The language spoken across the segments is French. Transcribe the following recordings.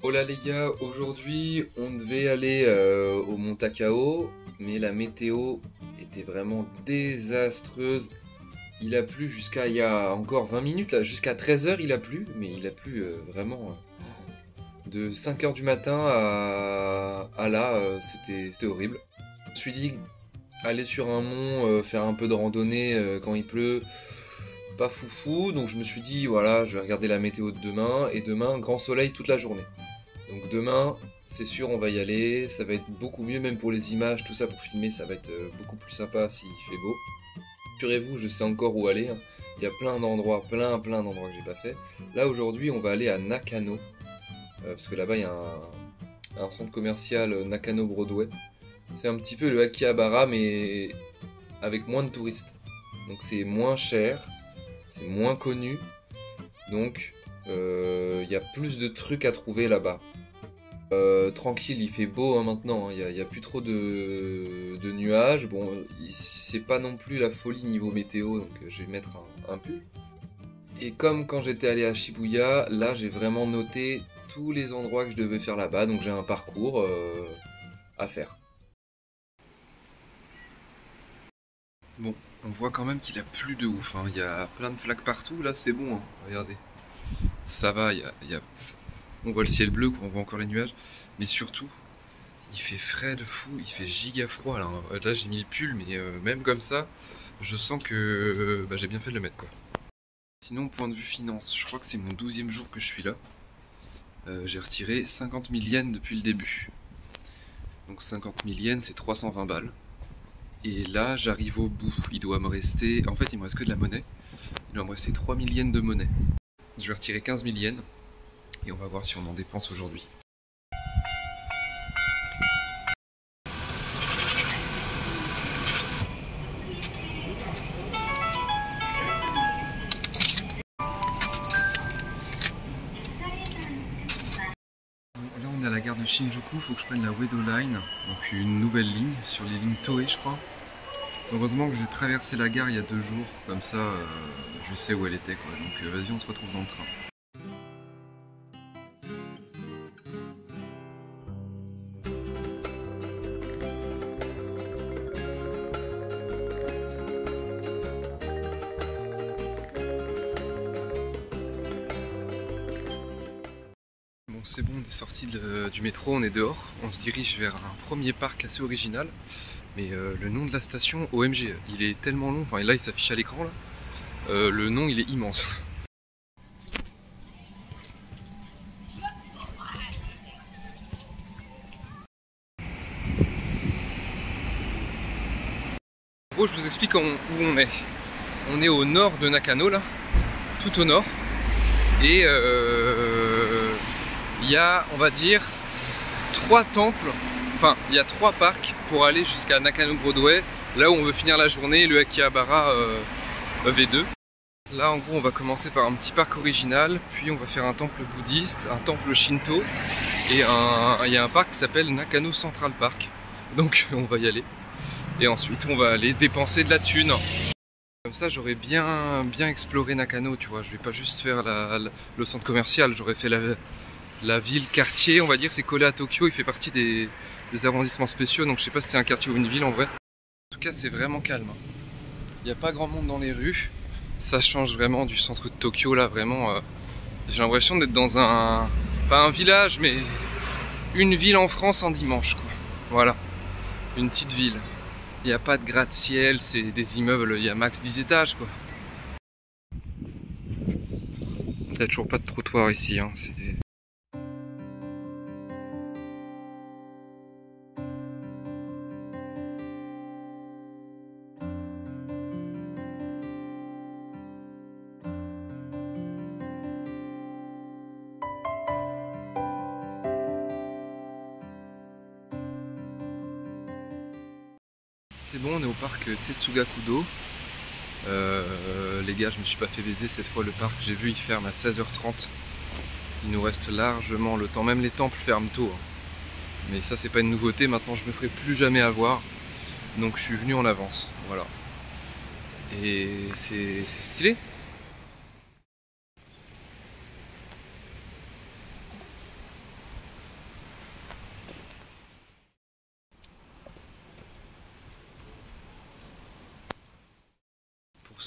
Oh là les gars, aujourd'hui on devait aller au Mont Takao, mais la météo était vraiment désastreuse. Il a plu jusqu'à il y a encore 20 minutes, là, jusqu'à 13 h il a plu, mais il a plu vraiment de 5 h du matin à là, c'était horrible. Je me suis dit, aller sur un mont, faire un peu de randonnée quand il pleut, pas foufou, donc je me suis dit, voilà, je vais regarder la météo de demain, et demain, grand soleil toute la journée. Donc demain, c'est sûr, on va y aller, ça va être beaucoup mieux, même pour les images, tout ça pour filmer, ça va être beaucoup plus sympa s'il fait beau. Rassurez-vous, je sais encore où aller, hein. Il y a plein d'endroits, plein d'endroits que j'ai pas fait. Là aujourd'hui, on va aller à Nakano, parce que là-bas il y a un centre commercial Nakano Broadway. C'est un petit peu le Akihabara, mais avec moins de touristes. Donc c'est moins cher, c'est moins connu, donc il y a plus de trucs à trouver là-bas. Tranquille, il fait beau hein, maintenant, il n'y a plus trop de nuages. Bon, c'est pas non plus la folie niveau météo, donc je vais mettre un pull. Et comme quand j'étais allé à Shibuya, là j'ai vraiment noté tous les endroits que je devais faire là-bas, donc j'ai un parcours à faire. Bon, on voit quand même qu'il a plu de ouf, hein. Il y a plein de flaques partout, là c'est bon, hein. Regardez. Ça va, on voit le ciel bleu, on voit encore les nuages, mais surtout, il fait frais de fou, il fait giga froid. Là j'ai mis le pull, mais même comme ça, je sens que j'ai bien fait de le mettre quoi. Sinon, point de vue finance, je crois que c'est mon 12e jour que je suis là. J'ai retiré 50 000 yens depuis le début. Donc 50 000 yens, c'est 320 balles. Et là, j'arrive au bout. Il doit me rester... En fait, il me reste que de la monnaie. Il doit me rester 3 000 yens de monnaie. Je vais retirer 15 000 yens. Et on va voir si on en dépense aujourd'hui. Là on est à la gare de Shinjuku, il faut que je prenne la Uedo Line, donc une nouvelle ligne sur les lignes Toei je crois. Heureusement que j'ai traversé la gare il y a 2 jours, comme ça je sais où elle était quoi, donc vas-y on se retrouve dans le train. Bon c'est bon, on est sorti du métro, on est dehors, on se dirige vers un premier parc assez original, mais le nom de la station, OMG, il est tellement long, enfin là il s'affiche à l'écran là, le nom il est immense. Bon, je vous explique où on est. On est au nord de Nakano là, tout au nord, et il y a, on va dire, 3 temples, enfin il y a 3 parcs pour aller jusqu'à Nakano Broadway, là où on veut finir la journée, le Akihabara V2. Là en gros on va commencer par un petit parc original, puis on va faire un temple bouddhiste, un temple shinto, et il y a un parc qui s'appelle Nakano Central Park, donc on va y aller. Et ensuite on va aller dépenser de la thune. Comme ça j'aurais bien exploré Nakano, tu vois, je vais pas juste faire le centre commercial, j'aurais fait la ville, quartier, on va dire, c'est collé à Tokyo, il fait partie des arrondissements spéciaux, donc je sais pas si c'est un quartier ou une ville en vrai. En tout cas c'est vraiment calme, il n'y a pas grand monde dans les rues, ça change vraiment du centre de Tokyo là, vraiment, j'ai l'impression d'être dans pas un village, mais une ville en France en dimanche quoi, voilà, une petite ville. Il n'y a pas de gratte-ciel, c'est des immeubles, il y a max 10 étages quoi. Il n'y a toujours pas de trottoir ici, hein. C'est bon, on est au parc Tetsugakudo. Les gars, je me suis pas fait baiser cette fois, le parc, j'ai vu il ferme à 16 h 30. Il nous reste largement le temps, même les temples ferment tôt, hein. Mais ça c'est pas une nouveauté, maintenant je me ferai plus jamais avoir. Donc je suis venu en avance, voilà. Et c'est stylé.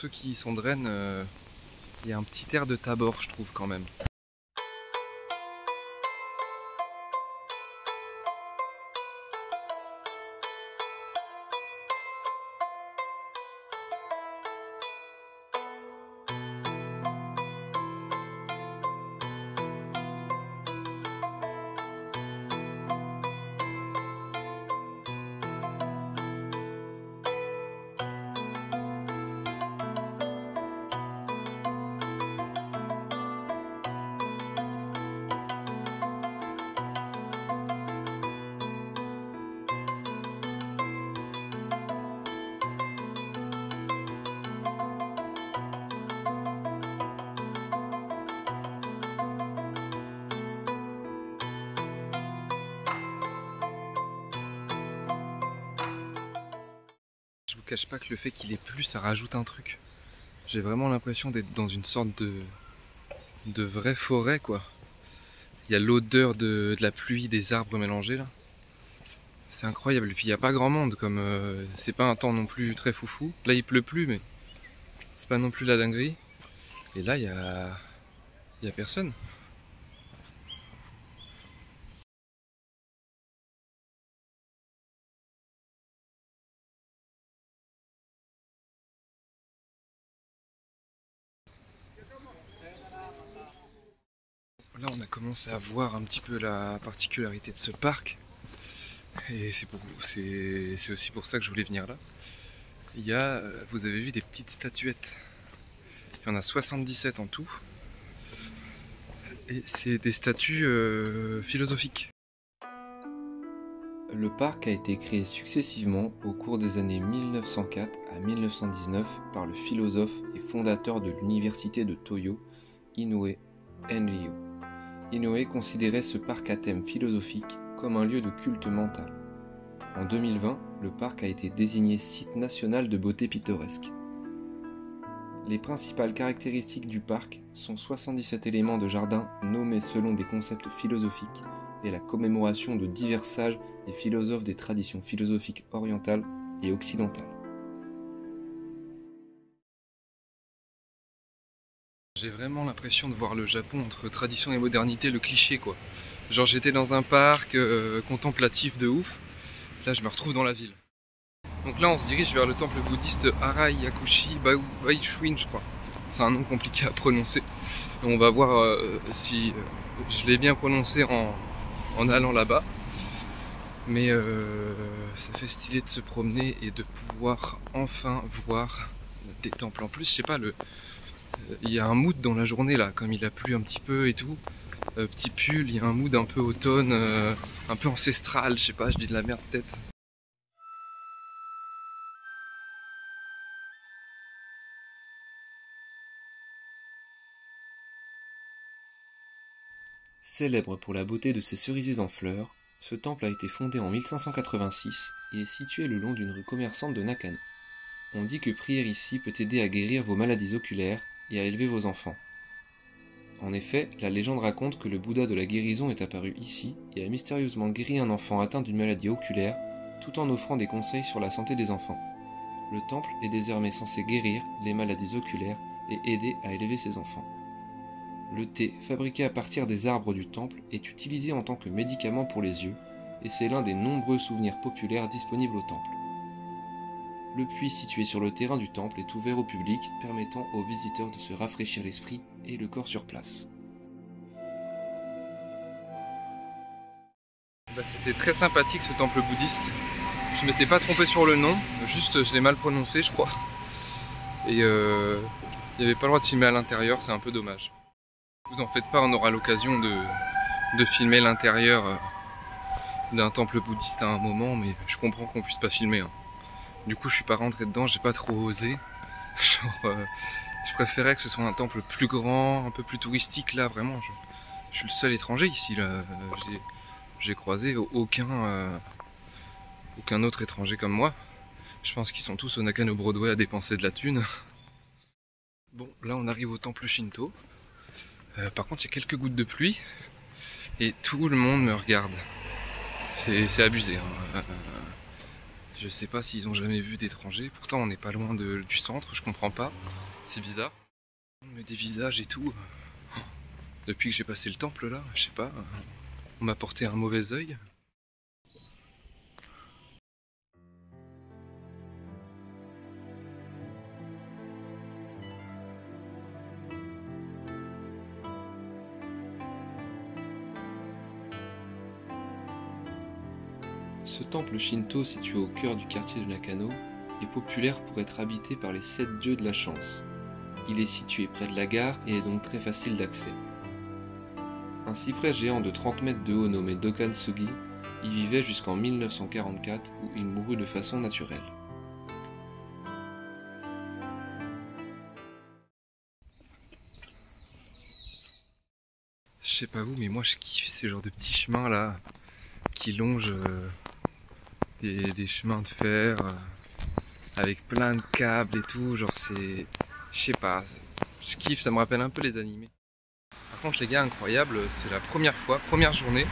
ceux qui sont de Rennes, il y a un petit air de Tabor, je trouve quand même. Je vous cache pas que le fait qu'il ait plu, ça rajoute un truc. J'ai vraiment l'impression d'être dans une sorte de vraie forêt, quoi. Il y a l'odeur de la pluie, des arbres mélangés là. C'est incroyable. Et puis il n'y a pas grand monde, comme c'est pas un temps non plus très foufou. Là il pleut plus, mais c'est pas non plus la dinguerie. Et là il y a personne. Là on a commencé à voir un petit peu la particularité de ce parc. Et c'est aussi pour ça que je voulais venir là. Il y a, vous avez vu, des petites statuettes. Il y en a 77 en tout. Et c'est des statues philosophiques. Le parc a été créé successivement au cours des années 1904 à 1919 par le philosophe et fondateur de l'université de Toyo, Inoue Enryo. Inoue considérait ce parc à thème philosophique comme un lieu de culte mental. En 2020, le parc a été désigné site national de beauté pittoresque. Les principales caractéristiques du parc sont 77 éléments de jardin nommés selon des concepts philosophiques et la commémoration de divers sages et philosophes des traditions philosophiques orientales et occidentales. J'ai vraiment l'impression de voir le Japon entre tradition et modernité, le cliché quoi. Genre j'étais dans un parc contemplatif de ouf, là je me retrouve dans la ville. Donc là on se dirige vers le temple bouddhiste Arai-yakushi Baishuin je crois. C'est un nom compliqué à prononcer. Et on va voir si je l'ai bien prononcé en allant là-bas. Mais ça fait stylé de se promener et de pouvoir enfin voir des temples. En plus je sais pas, il y a un mood dans la journée là, comme il a plu un petit peu et tout. Petit pull, il y a un mood un peu automne, un peu ancestral, je sais pas, je dis de la merde peut-être. Célèbre pour la beauté de ses cerisiers en fleurs, ce temple a été fondé en 1586 et est situé le long d'une rue commerçante de Nakano. On dit que prier ici peut aider à guérir vos maladies oculaires et à élever vos enfants. En effet, la légende raconte que le Bouddha de la guérison est apparu ici et a mystérieusement guéri un enfant atteint d'une maladie oculaire, tout en offrant des conseils sur la santé des enfants. Le temple est désormais censé guérir les maladies oculaires et aider à élever ses enfants. Le thé, fabriqué à partir des arbres du temple, est utilisé en tant que médicament pour les yeux, et c'est l'un des nombreux souvenirs populaires disponibles au temple. Le puits situé sur le terrain du temple est ouvert au public, permettant aux visiteurs de se rafraîchir l'esprit et le corps sur place. C'était très sympathique ce temple bouddhiste. Je m'étais pas trompé sur le nom, juste je l'ai mal prononcé je crois. Et il n'y avait pas le droit de filmer à l'intérieur, c'est un peu dommage. Vous en faites pas, on aura l'occasion de filmer l'intérieur d'un temple bouddhiste à un moment, mais je comprends qu'on puisse pas filmer. Hein. Du coup je suis pas rentré dedans, j'ai pas trop osé. Genre, je préférais que ce soit un temple plus grand, un peu plus touristique. Là vraiment, je suis le seul étranger ici là. J'ai croisé aucun autre étranger comme moi. Je pense qu'ils sont tous au Nakano Broadway à dépenser de la thune. Bon, là on arrive au temple Shinto. Par contre il y a quelques gouttes de pluie et tout le monde me regarde. C'est abusé. Hein. Je sais pas s'ils ont jamais vu d'étrangers. Pourtant on n'est pas loin du centre, je comprends pas. C'est bizarre. On met des visages et tout. Depuis que j'ai passé le temple là, je sais pas. On m'a porté un mauvais œil. Ce temple shinto situé au cœur du quartier de Nakano est populaire pour être habité par les 7 dieux de la chance. Il est situé près de la gare et est donc très facile d'accès. Un cyprès géant de 30 mètres de haut nommé Dokan-sugi y vivait jusqu'en 1944 où il mourut de façon naturelle. Je sais pas vous, mais moi je kiffe ces genres de petits chemins là qui longent des chemins de fer avec plein de câbles et tout. Genre c'est... Je sais pas, je kiffe, ça me rappelle un peu les animés. Par contre les gars, incroyable, c'est la première journée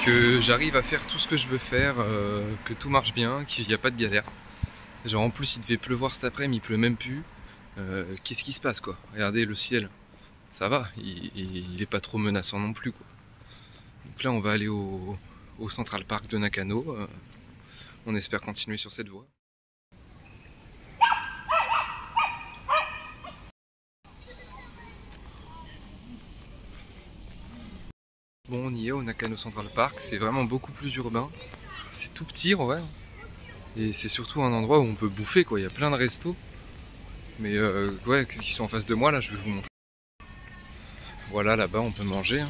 que j'arrive à faire tout ce que je veux faire, que tout marche bien, qu'il n'y a pas de galère. Genre en plus il devait pleuvoir cet après-midi, il pleut même plus. Qu'est-ce qui se passe quoi? Regardez le ciel, ça va, il est pas trop menaçant non plus quoi. Donc là on va aller au Central Park de Nakano, on espère continuer sur cette voie. Bon, on y est au Nakano Central Park, c'est vraiment beaucoup plus urbain. C'est tout petit en vrai. Et c'est surtout un endroit où on peut bouffer quoi, il y a plein de restos. Mais ouais, qui sont en face de moi là, je vais vous montrer. Voilà, là-bas on peut manger. Hein.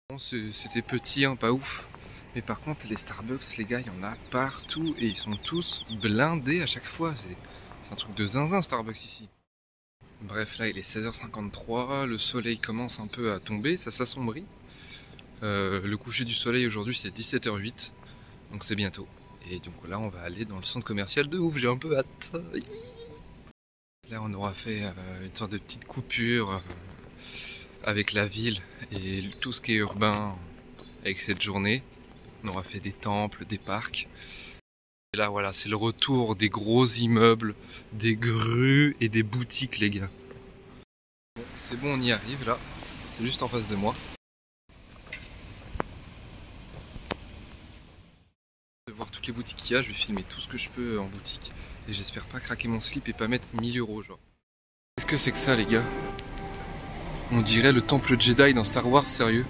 Bon, c'était petit, hein, pas ouf. Mais par contre, les Starbucks, les gars, il y en a partout et ils sont tous blindés à chaque fois. C'est un truc de zinzin, Starbucks ici. Bref, là, il est 16h53, le soleil commence un peu à tomber, ça s'assombrit. Le coucher du soleil aujourd'hui, c'est 17h08, donc c'est bientôt. Et donc là, on va aller dans le centre commercial de ouf, j'ai un peu hâte. Là, on aura fait une sorte de petite coupure avec la ville et tout ce qui est urbain avec cette journée. On aura fait des temples, des parcs. Et là voilà, c'est le retour des gros immeubles, des grues et des boutiques les gars. Bon, c'est bon, on y arrive là. C'est juste en face de moi. Je vais voir toutes les boutiques qu'il y a, je vais filmer tout ce que je peux en boutique. Et j'espère pas craquer mon slip et pas mettre 1000 € genre. Qu'est-ce que c'est que ça les gars? On dirait le temple Jedi dans Star Wars, sérieux.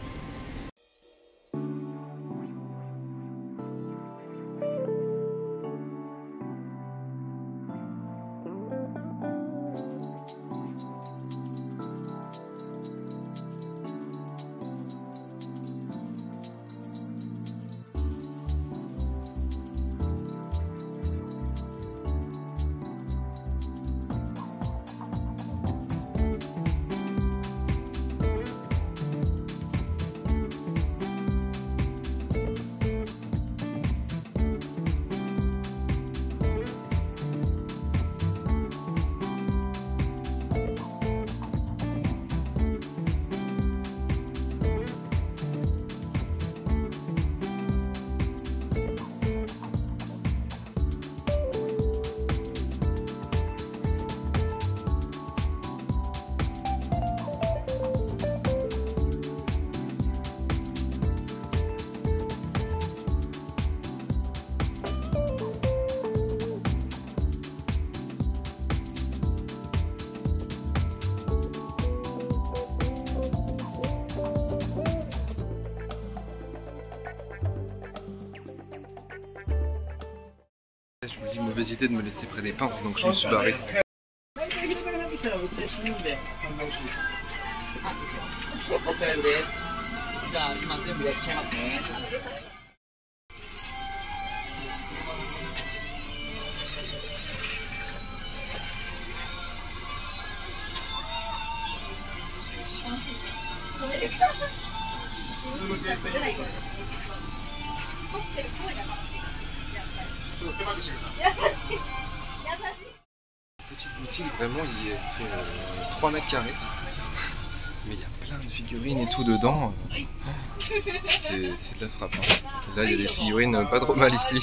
Je me dis mauvaise idée de me laisser près des pinces, donc je me suis barré. Petite style, vraiment, il fait 3 mètres carrés. Mais il y a plein de figurines et tout dedans. C'est de la frappe. Hein. Là, il y a des figurines pas trop mal ici.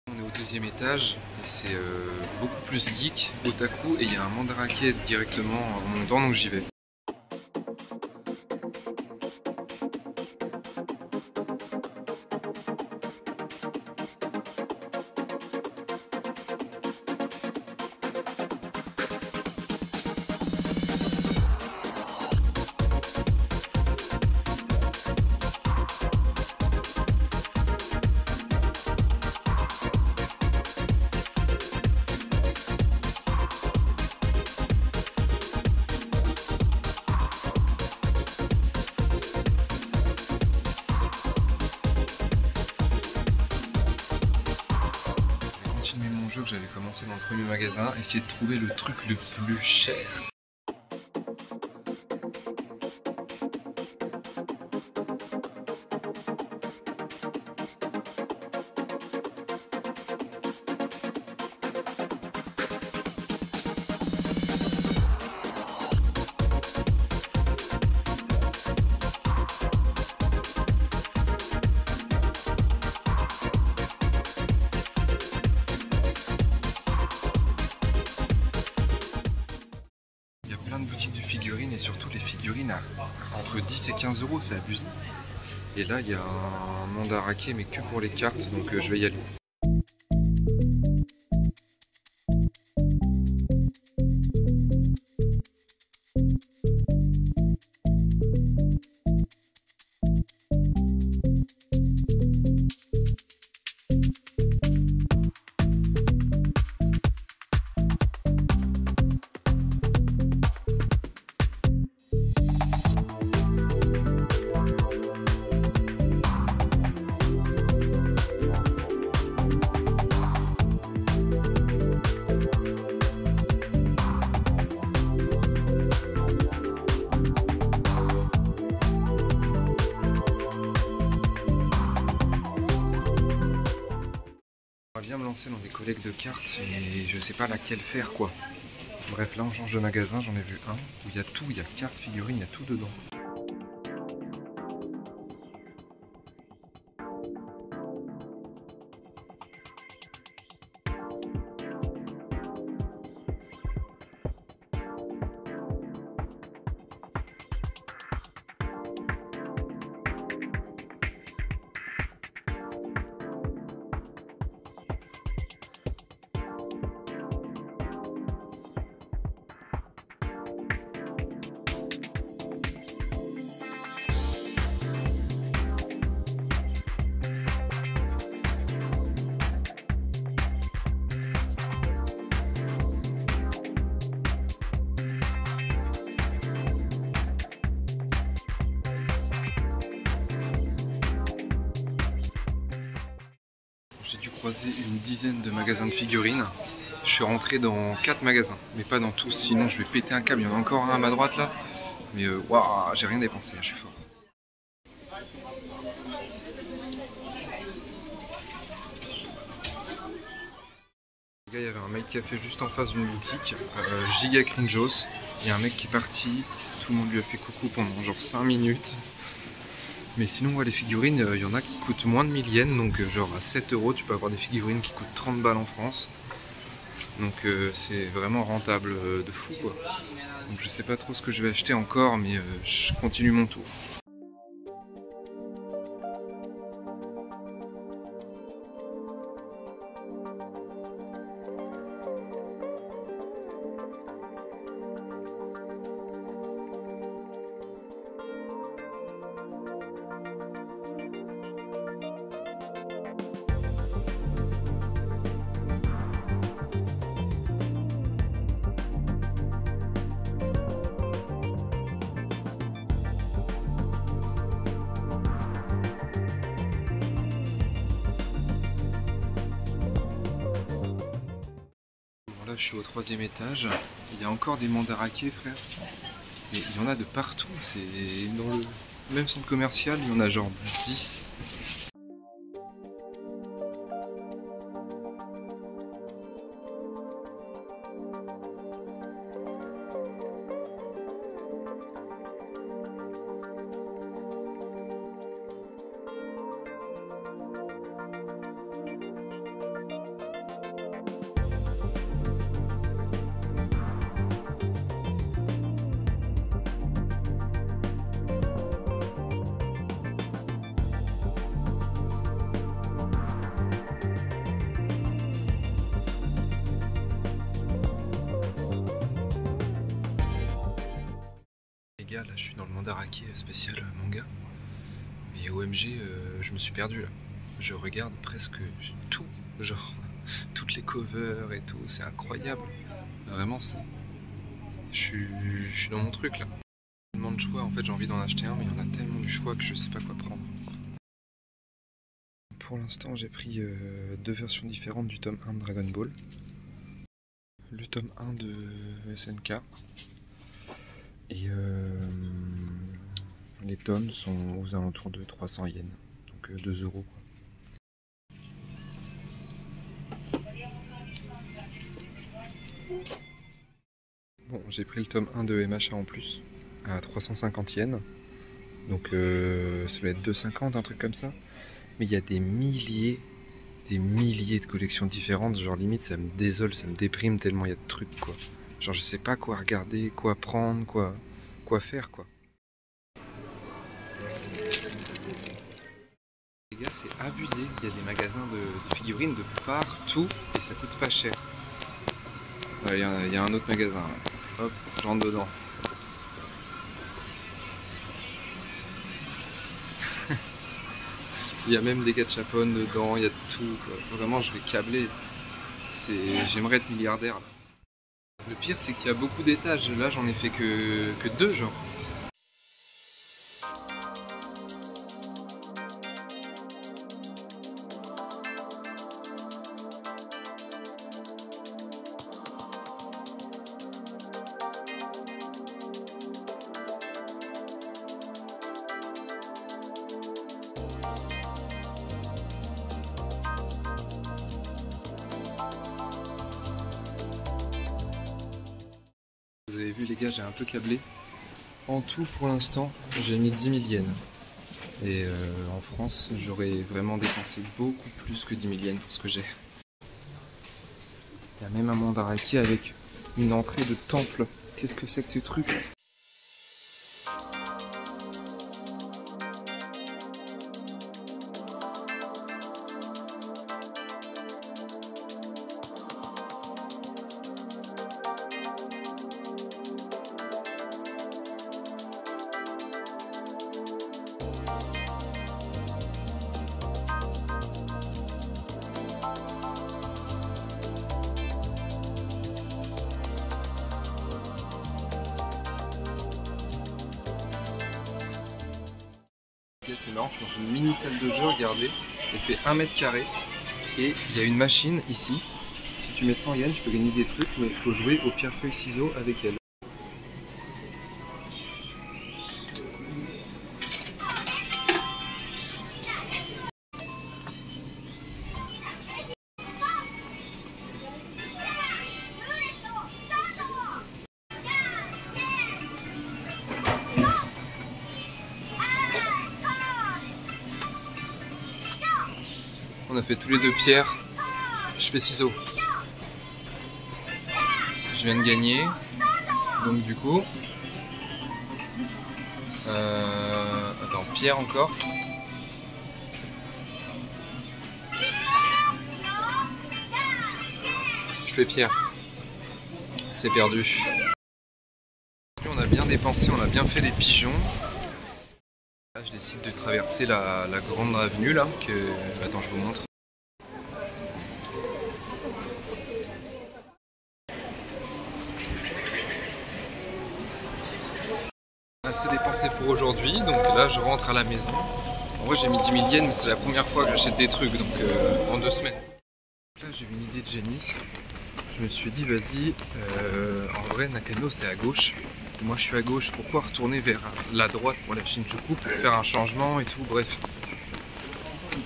On est au deuxième étage et c'est beaucoup plus geek, otaku, et il y a un mandarake directement en montant, donc j'y vais. Que j'avais commencé dans le premier magasin, essayer de trouver le truc le plus cher. Plein de boutiques de figurines et surtout les figurines à entre 10 et 15 euros, c'est abusé. Et là il y a un mandarake mais que pour les cartes, donc je vais y aller. Bien me lancer dans des collectes de cartes et je sais pas laquelle faire quoi. Bref, là on change de magasin, j'en ai vu un où il y a tout, il y a cartes, figurines, il y a tout dedans. croisé une dizaine de magasins de figurines. Je suis rentré dans 4 magasins, mais pas dans tous, sinon je vais péter un câble. Il y en a encore un à ma droite là, mais waouh, j'ai rien dépensé, je suis fort. Il y avait un mec café juste en face d'une boutique, giga cringeos. Il y a un mec qui est parti, tout le monde lui a fait coucou pendant genre 5 minutes. Mais sinon, les figurines, il y en a qui coûtent moins de 1000 yens, donc genre à 7 € tu peux avoir des figurines qui coûtent 30 balles en France. Donc c'est vraiment rentable de fou quoi. Donc je sais pas trop ce que je vais acheter encore, mais je continue mon tour. Là je suis au 3e étage, il y a encore des mandarakés frère, et il y en a de partout, c'est dans le même centre commercial, il y en a genre 10. Là je suis dans le mandarake spécial manga, mais OMG je me suis perdu là, je regarde presque tout, genre toutes les covers et tout, c'est incroyable, vraiment je suis dans mon truc là, tellement de choix en fait, j'ai envie d'en acheter un mais il y en a tellement du choix que je sais pas quoi prendre. Pour l'instant j'ai pris 2 versions différentes du tome 1 de Dragon Ball, le tome 1 de SNK. Et les tomes sont aux alentours de 300 yens, donc 2 €. Bon, j'ai pris le tome 1 de MHA en plus, à 350 yens, donc ça doit être 2,50, un truc comme ça. Mais il y a des milliers de collections différentes, genre limite ça me désole, ça me déprime tellement il y a de trucs quoi. Genre je sais pas quoi regarder, quoi prendre, quoi faire quoi. Les gars c'est abusé, il y a des magasins de figurines de partout et ça coûte pas cher. Il y a un autre magasin là. Hop, je rentre dedans. Il y a même des gachapon dedans, il y a de tout quoi. Vraiment je vais câbler. J'aimerais être milliardaire là. Le pire c'est qu'il y a beaucoup d'étages, là j'en ai fait que 2 genre. Vous avez vu les gars, j'ai un peu câblé. En tout pour l'instant, j'ai mis 10 000 yens. Et en France, j'aurais vraiment dépensé beaucoup plus que 10 000 yens pour ce que j'ai. Il y a même un mandarake avec une entrée de temple. Qu'est-ce que c'est que ce truc ? C'est marrant, je suis dans une mini salle de jeu, regardez, elle fait 1 mètre carré Et il y a une machine ici. Si tu mets 100 yens, tu peux gagner des trucs, mais il faut jouer au pierre-feuille-ciseaux avec elle. On a fait tous les deux pierre, je fais ciseaux. Je viens de gagner, donc du coup... Attends, pierre encore. Je fais pierre. C'est perdu. On a bien dépensé, on a bien fait les pigeons. Là, je décide de traverser la grande avenue là. Attends, je vous montre. Assez dépensé pour aujourd'hui, donc là je rentre à la maison. En vrai j'ai mis 10 000 yens, mais c'est la première fois que j'achète des trucs, donc en 2 semaines. Là j'ai eu une idée de génie. Je me suis dit vas-y, en vrai Nakano c'est à gauche. Moi je suis à gauche, pourquoi retourner vers la droite pour la Shinjuku pour faire un changement et tout, bref.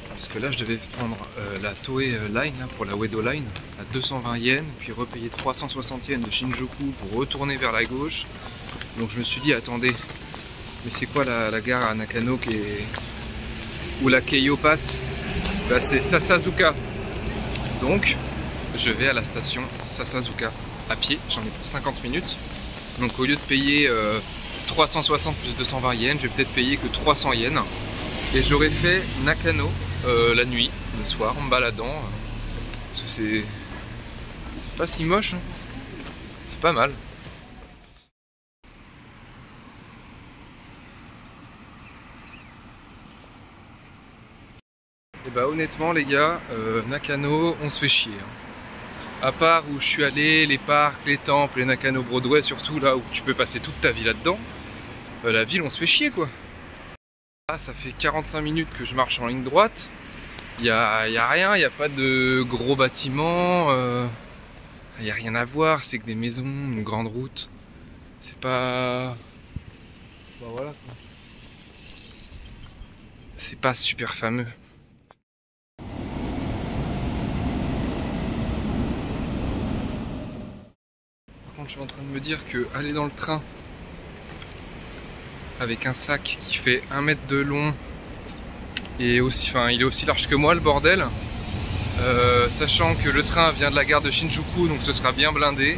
Parce que là je devais prendre la Toei Line, là, pour la Uedo Line, à 220 yens, puis repayer 360 yens de Shinjuku pour retourner vers la gauche. Donc je me suis dit attendez, mais c'est quoi la gare à Nakano où la Keio passe? Bah, c'est Sasazuka. Donc je vais à la station Sasazuka à pied, j'en ai pour 50 minutes. Donc au lieu de payer 360 plus 220 yens, je vais peut-être payer que 300 yens. Et j'aurais fait Nakano la nuit, le soir, en me baladant. Parce que c'est pas si moche, hein. C'est pas mal. Et bah honnêtement les gars, Nakano, on se fait chier. Hein. À part où je suis allé, les parcs, les temples, les Nakano Broadway surtout, là où tu peux passer toute ta vie là-dedans, la ville on se fait chier quoi. Là ça fait 45 minutes que je marche en ligne droite, y a rien, il n'y a pas de gros bâtiments, y a rien à voir, c'est que des maisons, une grande route, c'est pas... Bah voilà quoi. C'est pas super fameux. Je suis en train de me dire que aller dans le train avec un sac qui fait 1 mètre de long et aussi, enfin, il est aussi large que moi le bordel, sachant que le train vient de la gare de Shinjuku, donc ce sera bien blindé.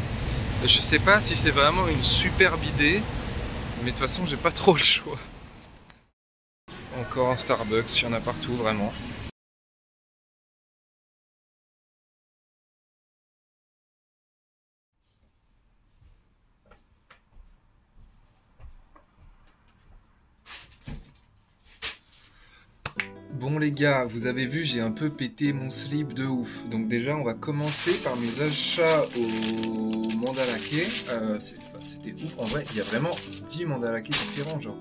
Je sais pas si c'est vraiment une superbe idée, mais de toute façon j'ai pas trop le choix. Encore un Starbucks, il y en a partout vraiment. Bon les gars, vous avez vu, j'ai un peu pété mon slip de ouf. Donc déjà, on va commencer par mes achats au Mandalake. C'était ouf. En vrai, il y a vraiment 10 Mandalake différents, genre.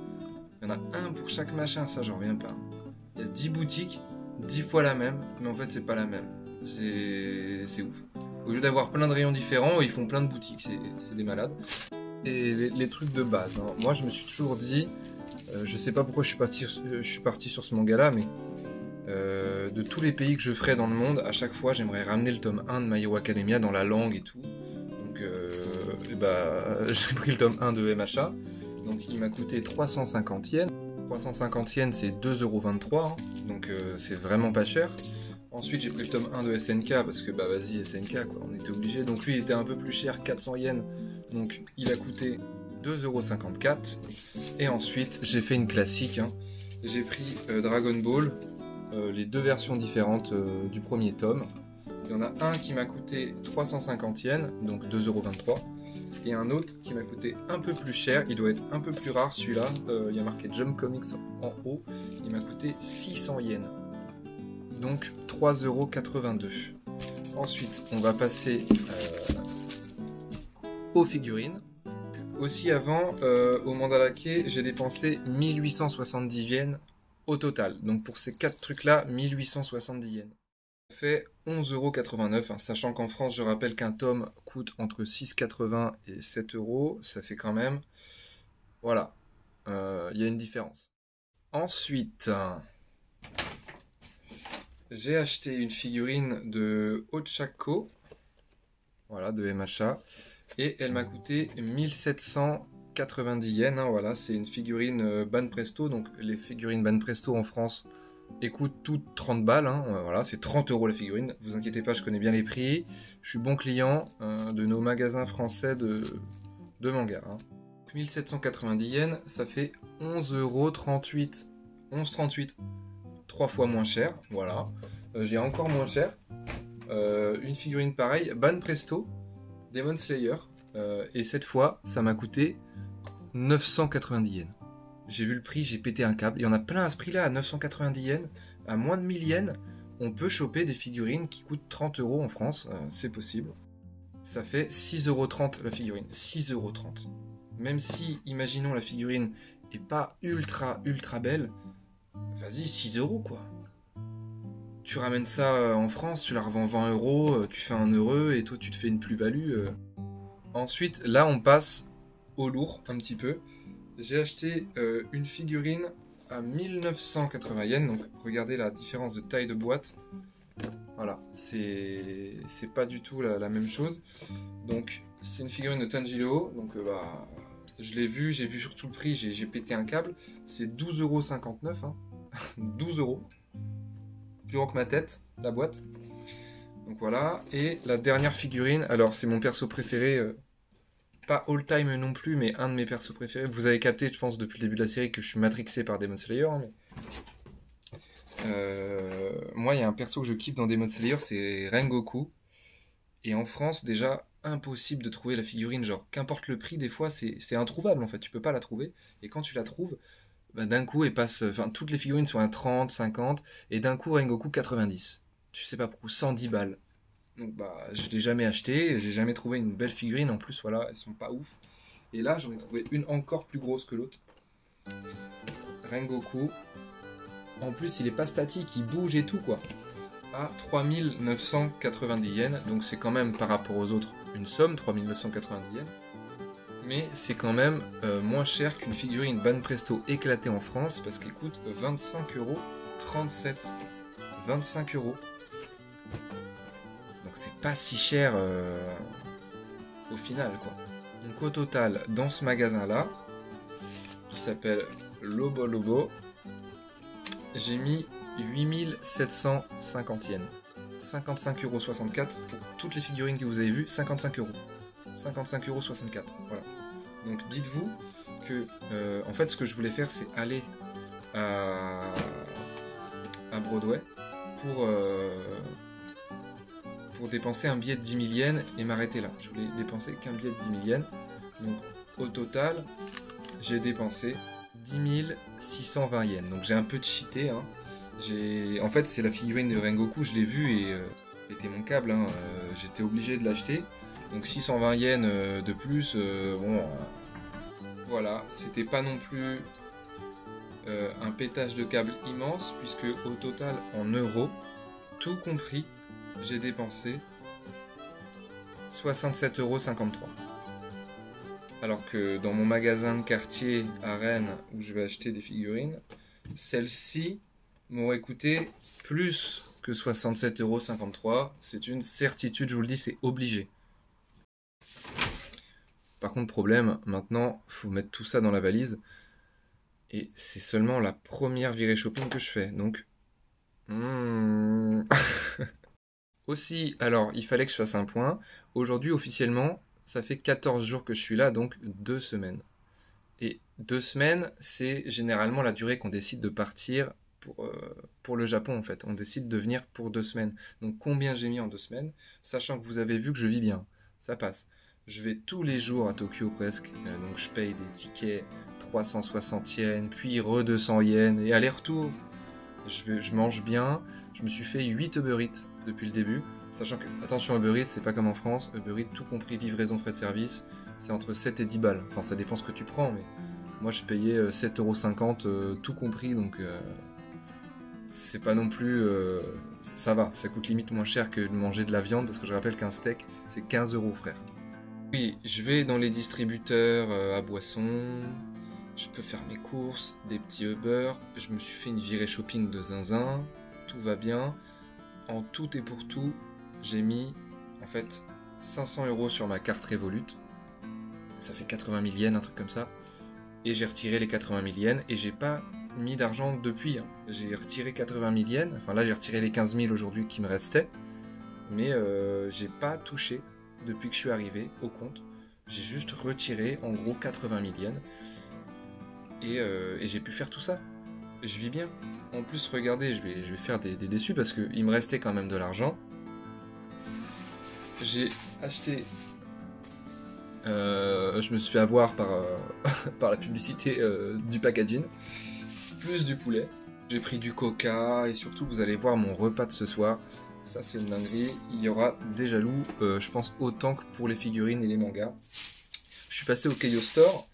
Il y en a un pour chaque machin, ça j'en reviens pas. Il y a 10 boutiques, 10 fois la même, mais en fait c'est pas la même. C'est ouf. Au lieu d'avoir plein de rayons différents, ils font plein de boutiques, c'est des malades. Et les trucs de base, hein. Moi je me suis toujours dit... je sais pas pourquoi je suis parti sur ce manga là, mais de tous les pays que je ferais dans le monde, à chaque fois j'aimerais ramener le tome 1 de My Hero Academia dans la langue et tout. Donc j'ai pris le tome 1 de MHA, donc il m'a coûté 350 yens. 350 yens c'est 2,23 €, hein. Donc c'est vraiment pas cher. Ensuite j'ai pris le tome 1 de SNK parce que bah vas-y SNK quoi, on était obligé. Donc lui il était un peu plus cher, 400 yens, donc il a coûté 2,54 €. Et ensuite j'ai fait une classique, hein. J'ai pris Dragon Ball, les deux versions différentes du premier tome. Il y en a un qui m'a coûté 350 yens, donc 2,23 €, et un autre qui m'a coûté un peu plus cher, il doit être un peu plus rare celui-là, il y a marqué Jump Comics en haut, il m'a coûté 600 yens, donc 3,82 €. Ensuite on va passer aux figurines. Aussi avant, au Mandalake, j'ai dépensé 1870 yens au total. Donc pour ces 4 trucs là, 1870 yens. Ça fait 11,89 €, hein, sachant qu'en France, je rappelle qu'un tome coûte entre 6,80 et 7 €. Ça fait quand même... Voilà, il y a une différence. Ensuite, j'ai acheté une figurine de Ochako, voilà, de MHA, et elle m'a coûté 1790 yens, hein, voilà, c'est une figurine Banpresto, donc les figurines Banpresto en France coûtent toutes 30 balles, hein, voilà, c'est 30 € la figurine, vous inquiétez pas, je connais bien les prix, je suis bon client de nos magasins français de manga. Hein. 1790 yens, ça fait 11,38 €, 11,38 €, 3 fois moins cher, voilà. J'ai encore moins cher, une figurine pareille, Banpresto, Demon Slayer, et cette fois, ça m'a coûté 990 yens. J'ai vu le prix, j'ai pété un câble. Il y en a plein à ce prix-là, à 990 yens, à moins de 1000 yens, on peut choper des figurines qui coûtent 30 € en France, c'est possible. Ça fait 6,30 € la figurine, 6,30 €. Même si, imaginons, la figurine est pas ultra belle, vas-y, 6 € quoi. Tu ramènes ça en France, tu la revends 20 €, tu fais 1 € et toi tu te fais une plus-value. Ensuite, là on passe au lourd un petit peu. J'ai acheté une figurine à 1980 yens, donc regardez la différence de taille de boîte. Voilà, c'est pas du tout la même chose. Donc c'est une figurine de Tanjiro, donc je l'ai vu, j'ai vu surtout le prix, j'ai pété un câble. C'est 12,59 €, hein. 12 €. Plus grand que ma tête, la boîte. Donc voilà, et la dernière figurine, alors c'est mon perso préféré, pas all time non plus, mais un de mes persos préférés. Vous avez capté, je pense, depuis le début de la série que je suis matrixé par Demon Slayer, hein, mais... moi, il y a un perso que je kiffe dans Demon Slayer, c'est Rengoku. Et en France, déjà, impossible de trouver la figurine, genre, qu'importe le prix, des fois, c'est introuvable, en fait, tu peux pas la trouver. Et quand tu la trouves, bah, d'un coup, toutes les figurines sont à 30, 50, et d'un coup, Rengoku 90. Tu sais pas pour 110 balles. Donc je l'ai jamais acheté, j'ai jamais trouvé une belle figurine, en plus, voilà, elles sont pas ouf. Et là, j'en ai trouvé une encore plus grosse que l'autre. Rengoku. En plus, il est pas statique, il bouge et tout, quoi. À 3990 yens, donc c'est quand même, par rapport aux autres, une somme, 3990 yens. Mais c'est quand même moins cher qu'une figurine Banpresto éclatée en France, parce qu'elle coûte 25,37 €. 25 €. Donc c'est pas si cher au final, quoi. Donc au total, dans ce magasin-là, qui s'appelle Lobo Lobo, j'ai mis 8750 yens. 55,64 € pour toutes les figurines que vous avez vues, 55 €. 55,64 €, voilà. Donc dites-vous que, en fait, ce que je voulais faire, c'est aller à Broadway pour dépenser un billet de 10 000 yens et m'arrêter là. Je voulais dépenser qu'un billet de 10 000 yens. Donc au total, j'ai dépensé 10 620 yens. Donc j'ai un peu cheaté, hein. En fait, c'est la figurine de Rengoku, je l'ai vue et c'était mon câble, hein. J'étais obligé de l'acheter. Donc 620 yens de plus, bon, voilà, c'était pas non plus un pétage de câble immense, puisque au total, en euros, tout compris, j'ai dépensé 67,53 €. Alors que dans mon magasin de quartier à Rennes, où je vais acheter des figurines, celle-ci m'aurait coûté plus que 67,53 €. C'est une certitude, je vous le dis, c'est obligé. Par contre, problème, maintenant, il faut mettre tout ça dans la valise. Et c'est seulement la première virée shopping que je fais. Donc... Aussi, alors, il fallait que je fasse un point. Aujourd'hui, officiellement, ça fait 14 jours que je suis là, donc 2 semaines. Et 2 semaines, c'est généralement la durée qu'on décide de partir pour le Japon, en fait. On décide de venir pour 2 semaines. Donc, combien j'ai mis en 2 semaines, sachant que vous avez vu que je vis bien. Ça passe. Je vais tous les jours à Tokyo presque, donc je paye des tickets 360 yens, puis 200 yens, et aller-retour. Je mange bien, je me suis fait 8 Uber Eats depuis le début, sachant que, attention, Uber Eats, c'est pas comme en France, Uber Eats, tout compris livraison, frais de service, c'est entre 7 et 10 balles, enfin ça dépend ce que tu prends, mais moi je payais 7,50 € tout compris, donc c'est pas non plus... ça va, ça coûte limite moins cher que de manger de la viande, parce que je rappelle qu'un steak, c'est 15 €, frère. Oui, je vais dans les distributeurs à boissons, je peux faire mes courses, des petits Uber, je me suis fait une virée shopping de zinzin, tout va bien. En tout et pour tout, j'ai mis en fait 500 € sur ma carte Revolut, ça fait 80 000 yens, un truc comme ça, et j'ai retiré les 80 000 yens, et j'ai pas mis d'argent depuis, hein. J'ai retiré 80 000 yens, enfin là j'ai retiré les 15 000 aujourd'hui qui me restaient, mais j'ai pas touché depuis que je suis arrivé au compte. J'ai juste retiré en gros 80 000 yens, et j'ai pu faire tout ça. Je vis bien. En plus, regardez, je vais faire des déçus parce qu'il me restait quand même de l'argent. J'ai acheté... je me suis fait avoir par, par la publicité du packaging, plus du poulet. J'ai pris du coca et surtout, vous allez voir mon repas de ce soir. Ça, c'est une dinguerie. Il y aura des jaloux, je pense, autant que pour les figurines et les mangas. Je suis passé au Keio Store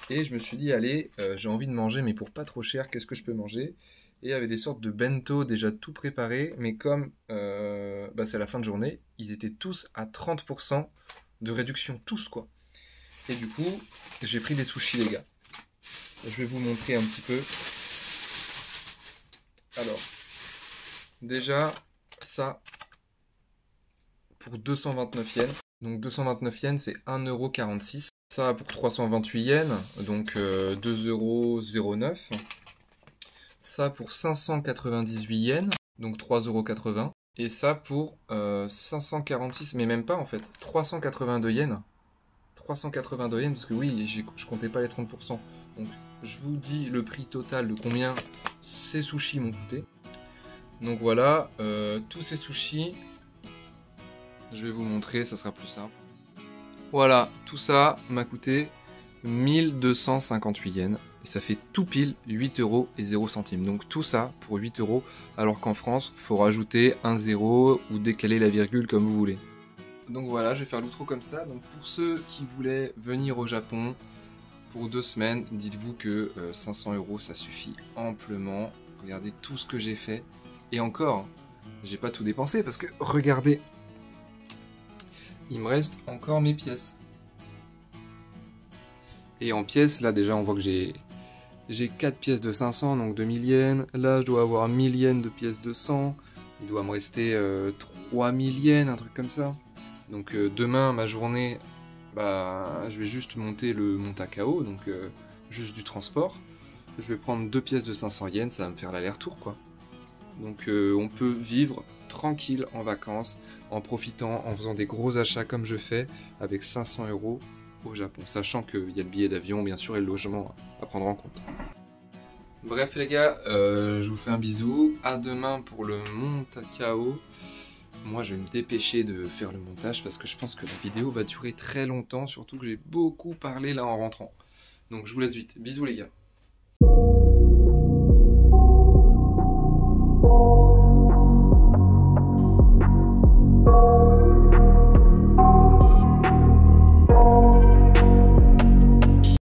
et je me suis dit, allez, j'ai envie de manger, mais pour pas trop cher, qu'est-ce que je peux manger? Et il y avait des sortes de bento déjà tout préparés, mais comme c'est la fin de journée, ils étaient tous à 30% de réduction, tous quoi. Et du coup, j'ai pris des sushis les gars. Je vais vous montrer un petit peu. Alors, déjà, ça, pour 229 yens. Donc 229 yens, c'est 1,46 €. Ça pour 328 yens, donc 2,09 €. Ça pour 598 yens, donc 3,80 €. Et ça pour 546, mais même pas en fait, 382 yens. 382 yens, parce que oui, je comptais pas les 30%. Donc je vous dis le prix total de combien ces sushis m'ont coûté. Donc voilà, tous ces sushis, je vais vous montrer, ça sera plus simple. Voilà, tout ça m'a coûté 1258 yens. Et ça fait tout pile 8,0 €. Donc tout ça pour 8 €, alors qu'en France, il faut rajouter un 0 ou décaler la virgule comme vous voulez. Donc voilà, je vais faire l'outro comme ça. Donc pour ceux qui voulaient venir au Japon pour 2 semaines, dites-vous que 500 € ça suffit amplement. Regardez tout ce que j'ai fait. Et encore, j'ai pas tout dépensé parce que regardez, il me reste encore mes pièces. Et en pièces, là déjà on voit que j'ai 4 pièces de 500, donc 2000 yens. Là je dois avoir 1000 yens de pièces de 100. Il doit me rester 3000 yens, un truc comme ça. Donc demain, ma journée, je vais juste monter le Mont Takao, donc juste du transport. Je vais prendre 2 pièces de 500 yens, ça va me faire l'aller-retour quoi. Donc on peut vivre tranquille en vacances, en profitant, en faisant des gros achats comme je fais, avec 500 € au Japon. Sachant qu'il y a le billet d'avion bien sûr et le logement à prendre en compte. Bref les gars, je vous fais un bisou. À demain pour le Mont Takao. Moi je vais me dépêcher de faire le montage parce que je pense que la vidéo va durer très longtemps, surtout que j'ai beaucoup parlé là en rentrant. Donc je vous laisse vite. Bisous les gars.